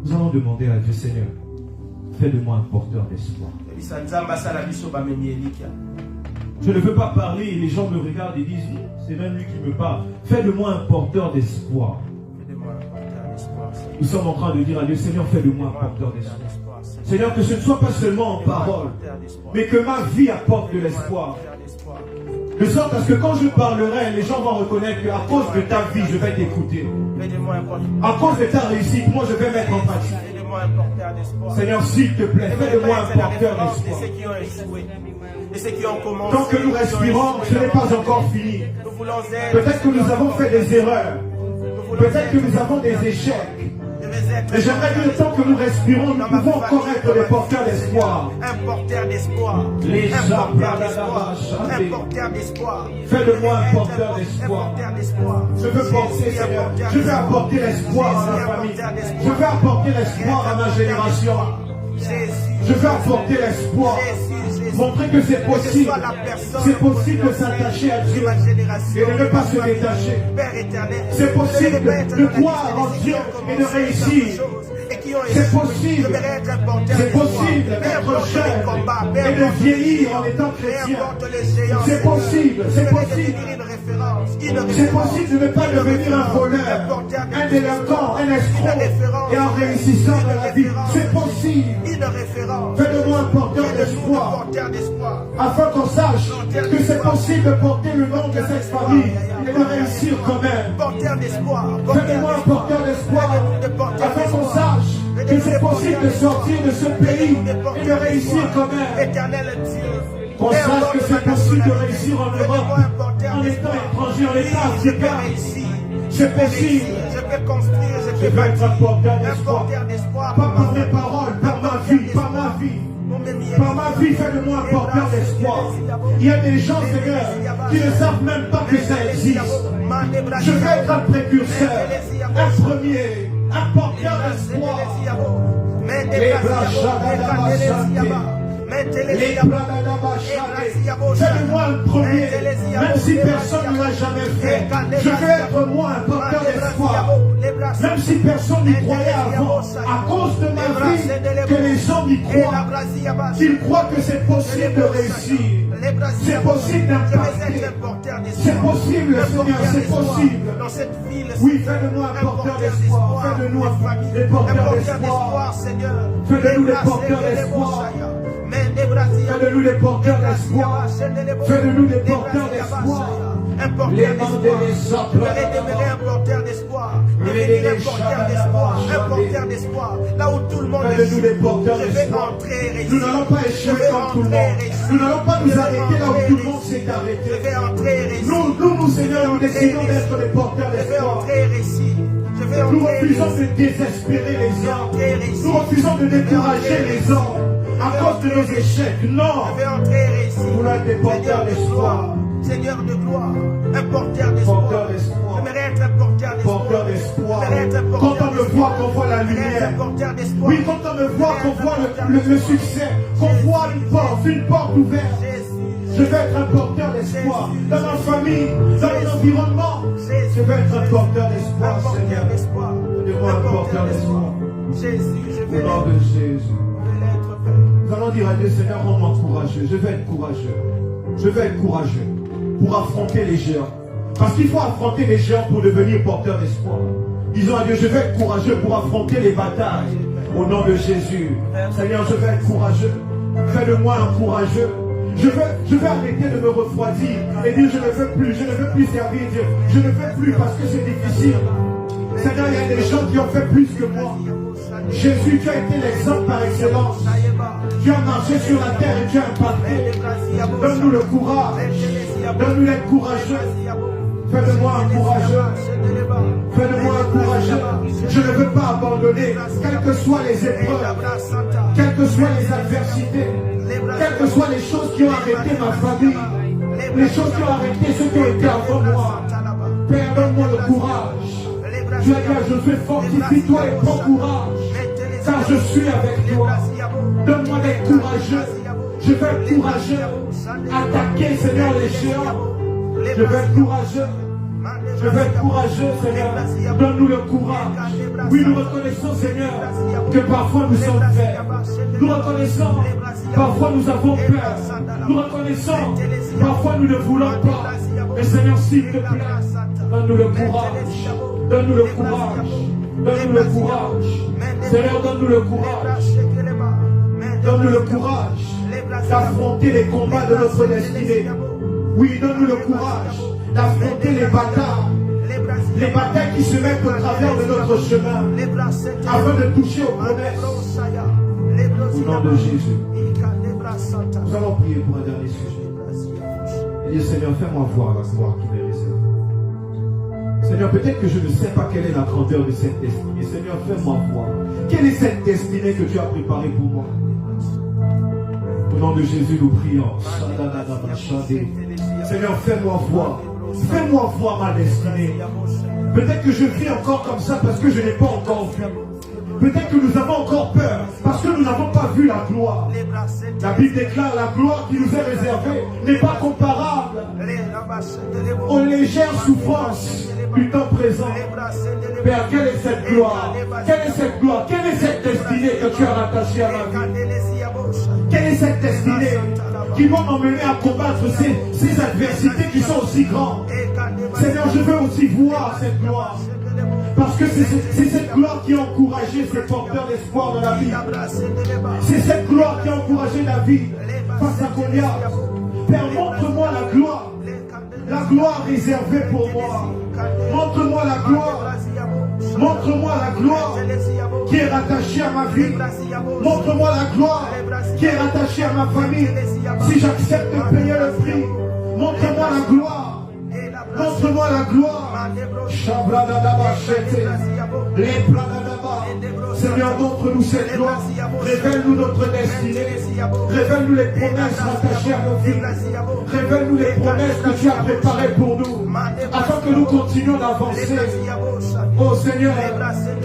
Nous allons demander à Dieu, Seigneur, fais de moi un porteur d'espoir. Ebisa Nzambe asala biso bamemi elikya. Je ne veux pas parler et les gens me regardent et disent, c'est même lui qui me parle. Fais de moi un porteur d'espoir. Fais-moi un porteur d'espoir, Seigneur. Nous sommes en train de dire à Dieu, Seigneur, fais de moi un porteur d'espoir. Seigneur. Seigneur, que ce ne soit pas seulement en parole, mais que ma vie apporte de l'espoir. De sorte à ce que quand je parlerai, les gens vont reconnaître qu'à cause de ta vie, je vais t'écouter. Fais-moi un porteur. À cause de ta réussite, moi je vais mettre en pratique. Fais-moi un porteur d'espoir. Seigneur, s'il te plaît, fais de moi un porteur de d'espoir. ceux qui ont échoué, de ceux qui ont commencé. Tant que nous respirons, ce n'est pas encore fini. Nous voulons être. Peut-être que nous avons fait des erreurs. Nous voulons Peut-être être- que nous avons des échecs. Je vais être- Mais j'aimerais dire, tant que nous respirons, nous pouvons encore être des porteurs d'espoir. Un porteur d'espoir. Les Un porteur arbres d'espoir. chanter. Un porteur d'espoir. Fais de moi un Être porteur Un d'espoir. porteur d'espoir. Je veux porter, Jésus, un Seigneur. porteur Je veux d'espoir. apporter l'espoir à ma Jésus, un famille. porteur d'espoir. Je veux apporter l'espoir à ma génération. Jésus. Je veux apporter l'espoir. Jésus, Jésus. Montrer que c'est possible. Que ce soit la personne C'est possible de s'attacher à de Dieu ma génération, et de ne pas se ma famille. détacher. Père éternel, C'est possible je vais être de dans la croire liste en de ceux Dieu qui ont et de commencé réussir. certaines choses et qui ont C'est échoué. possible. Je vais être un porteur C'est d'espoir. possible Peu d'être importe les jeune combats, peu et de importe vieillir les en étant peu chrétien. importe les géants, C'est Seigneur. possible, c'est Je vais possible. devenir une référence, une C'est référence, possible de ne pas une devenir un référence, voleur, porteur un délinquant, un une escroc. référence, Et en réussissant une dans la vie, référence, c'est possible. une référence. Fais de moi un porteur Fais de nous un d'espoir. porteur d'espoir. Afin qu'on sache que c'est possible de porter le nom de cette famille et de réussir quand même. Porteur d'espoir. Fais de moi un porteur d'espoir. Afin qu'on sache que c'est possible de sortir de ce pays et de réussir quand même. Éternel Dieu. Qu'on sache que c'est possible de réussir en Europe, en étant étranger, en étant Je peux africain. réussir. C'est possible. Je peux construire, je Je peux veux être un bâtir. porteur Un d'espoir. porteur d'espoir. Pas par mes paroles, par ma vie, par ma vie. Par ma vie, fais de moi un porteur d'espoir. Il y a des gens, Seigneur, qui ne savent même pas que ça existe. Je veux être un précurseur, un premier, un porteur d'espoir. Les bras Les fais-de-moi un premier, même si personne ne l'a jamais fait. Je veux être moi un porteur d'espoir. Même si personne n'y croyait avant, à cause de ma vie, que les gens y croient. Qu'ils croient que c'est possible de réussir. C'est possible d'impacter. C'est possible, Seigneur, c'est possible. Dans cette ville, Oui, fais-de-moi un porteur d'espoir. Fais-de-nous des porteurs d'espoir. Seigneur. Fais-de-nous des porteurs d'espoir. Fais-de-nous des porteurs d'espoir. Fais-de-nous des porteurs d'espoir. Un porteur Les mandés, les d'espoir. sapres, Je vais demeurer un porteur d'espoir. Devenir un porteur d'espoir. Un porteur d'espoir. Là où tout le monde Fais-de-nous échoue, des porteurs je vais d'espoir. entrer et réussir. Nous n'allons pas échouer comme tout le monde. Nous n'allons pas nous arrêter là où tout le monde s'est Je arrêté. vais entrer et réussir. Nous, Seigneur, nous décidons d'être des porteurs Je vais d'espoir. entrer et réussir. Je vais Nous entrer et refusons réussir. de désespérer les hommes. Entrer et réussir. Nous refusons de décourager les hommes à cause de nos échecs. Non. Je vais entrer et réussir. Nous voulons être des porteurs d'espoir. Seigneur de gloire, un porteur d'espoir. Porteur d'espoir. J'aimerais être un porteur d'espoir. Porteur d'espoir. J'aimerais être un Quand porteur on me voit, qu'on voit la J'aimerais être un lumière. porteur d'espoir. qu'on voit le succès, qu'on voit une porte ouverte. Je vais être un porteur d'espoir dans ma famille, dans mon environnement. Je vais être un porteur d'espoir, Seigneur. Donne-moi un porteur d'espoir. Au nom de Jésus. Nous allons dire à Dieu, Seigneur, rends-moi courageux. Je vais être courageux. Je vais être courageux pour affronter les géants. Parce qu'il faut affronter les géants pour devenir porteur d'espoir. Disons à Dieu, je vais être courageux pour affronter les batailles. Au nom de Jésus. Seigneur, je vais être courageux. Fais de moi un courageux. Je vais arrêter de me refroidir et dire je ne veux plus servir Dieu. Je ne veux plus parce que c'est difficile. Seigneur, il y a des gens qui ont fait plus que moi. Jésus, tu as été l'exemple par excellence. Tu as marché sur la terre et tu as impacté. Donne-nous le courage. Donne-nous l'être courageux. Fais de moi un courageux. Fais de moi un courageux. Je ne veux pas abandonner, quelles que soient les épreuves, quelles que soient les adversités, quelles que soient les choses qui ont arrêté ma famille, les choses qui ont arrêté ceux qui ont été avant moi. Père, donne-moi le courage. Tu as dit à Josué, fortifie-toi et prends courage, car je suis avec toi. Donne-moi d'être courageux. Je vais être courageux. Attaquer, Seigneur, les géants. Je vais être courageux. Je vais être courageux, Seigneur. Donne-nous le courage. Oui, nous reconnaissons, Seigneur, que parfois nous sommes faibles. Nous reconnaissons, parfois nous avons peur. Nous reconnaissons, parfois nous ne voulons pas. Mais Seigneur, s'il te plaît, donne-nous le courage. Donne-nous le courage. Donne-nous le courage. Seigneur, donne-nous le courage. Donne-nous le courage d'affronter les combats de notre destinée. Oui, donne-nous le courage d'affronter les batailles qui se mettent au travers de notre chemin, afin de toucher aux promesses. Au nom de Jésus, nous allons prier pour un dernier sujet. Et dire, Seigneur, fais-moi voir la gloire qui m'est réservée. Seigneur, peut-être que je ne sais pas quelle est la grandeur de cette destinée. Seigneur, fais-moi voir. Quelle est cette destinée que tu as préparée pour moi? Au nom de Jésus, nous prions. Seigneur, fais-moi voir. Fais-moi voir ma destinée. Peut-être que je vis encore comme ça parce que je n'ai pas encore vu. Peut-être que nous avons encore peur parce que nous n'avons pas vu la gloire. La Bible déclare la gloire qui nous est réservée n'est pas comparable aux légères souffrances du temps présent. Père, quelle est cette gloire? Quelle est cette gloire? Quelle est cette destinée que tu as rattachée à ma vie? Quelle est cette destinée qui va m'emmener à combattre ces adversités qui sont aussi grandes? Seigneur, je veux aussi voir cette gloire. Parce que c'est cette gloire qui a encouragé ces porteurs d'espoir dans la vie. C'est cette gloire qui a encouragé David face à Goliath. Père, montre-moi la gloire. La gloire réservée pour moi. Montre-moi la gloire. Montre-moi la gloire qui est rattachée à ma vie. Montre-moi la gloire qui est rattachée à ma famille. Si j'accepte de payer le prix, montre-moi la gloire. Montre-moi la gloire. Seigneur, montre-nous cette gloire. Révèle-nous notre destinée. Révèle-nous les promesses rattachées à nos vies. Révèle-nous les promesses que tu as préparées pour nous, afin que nous continuions d'avancer. Oh Seigneur,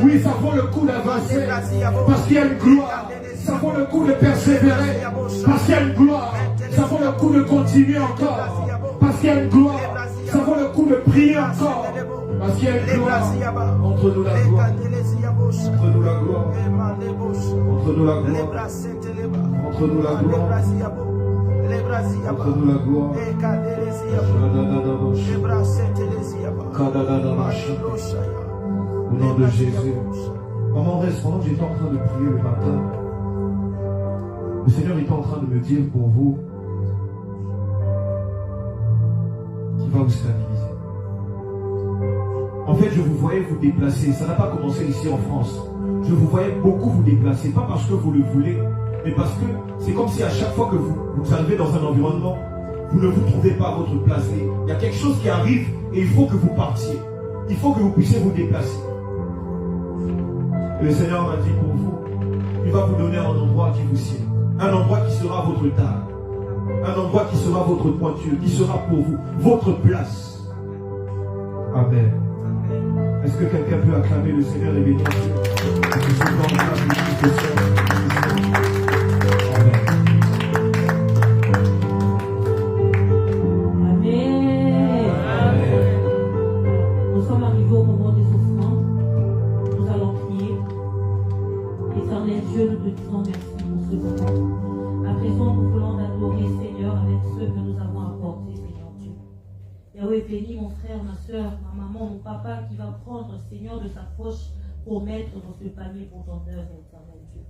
oui, ça vaut le coup d'avancer, parce qu'il y a une gloire. Ça vaut le coup de persévérer, parce qu'il y a une gloire. Ça vaut le coup de continuer encore, parce qu'il y a une gloire. Ça vaut le coup de prier encore, parce qu'il y a une gloire. Montre-nous la gloire. Montre-nous la gloire. Montre-nous la gloire. Montre-nous la gloire. Montre-nous la gloire. Au nom de Jésus. Maman, reste, pendant que j'étais en train de prier le matin, le Seigneur était en train de me dire pour vous qu'il va vous stabiliser. En fait, je vous voyais vous déplacer. Ça n'a pas commencé ici en France. Je vous voyais beaucoup vous déplacer. Pas parce que vous le voulez, mais parce que c'est comme si à chaque fois que vous arrivez dans un environnement, vous ne vous trouvez pas à votre place. Et il y a quelque chose qui arrive et il faut que vous partiez. Il faut que vous puissiez vous déplacer. Et le Seigneur m'a dit pour vous, il va vous donner un endroit qui vous sied. Un endroit qui sera votre table. Un endroit qui sera votre pointure, qui sera pour vous, votre place. Amen. Est-ce que quelqu'un peut acclamer le Seigneur et bénir Dieu? Nous sommes arrivés au moment des offrandes. Nous allons prier. Éternel Dieu, nous te disons merci pour ce moment. À présent, nous voulons t'adorer, Seigneur, avec ce que nous avons apporté, Seigneur Dieu. Yahweh, bénis mon frère, ma soeur, ma maman, mon papa qui va prendre, Seigneur, de sa poche pour mettre dans ce panier pour ton œuvre, éternel Dieu.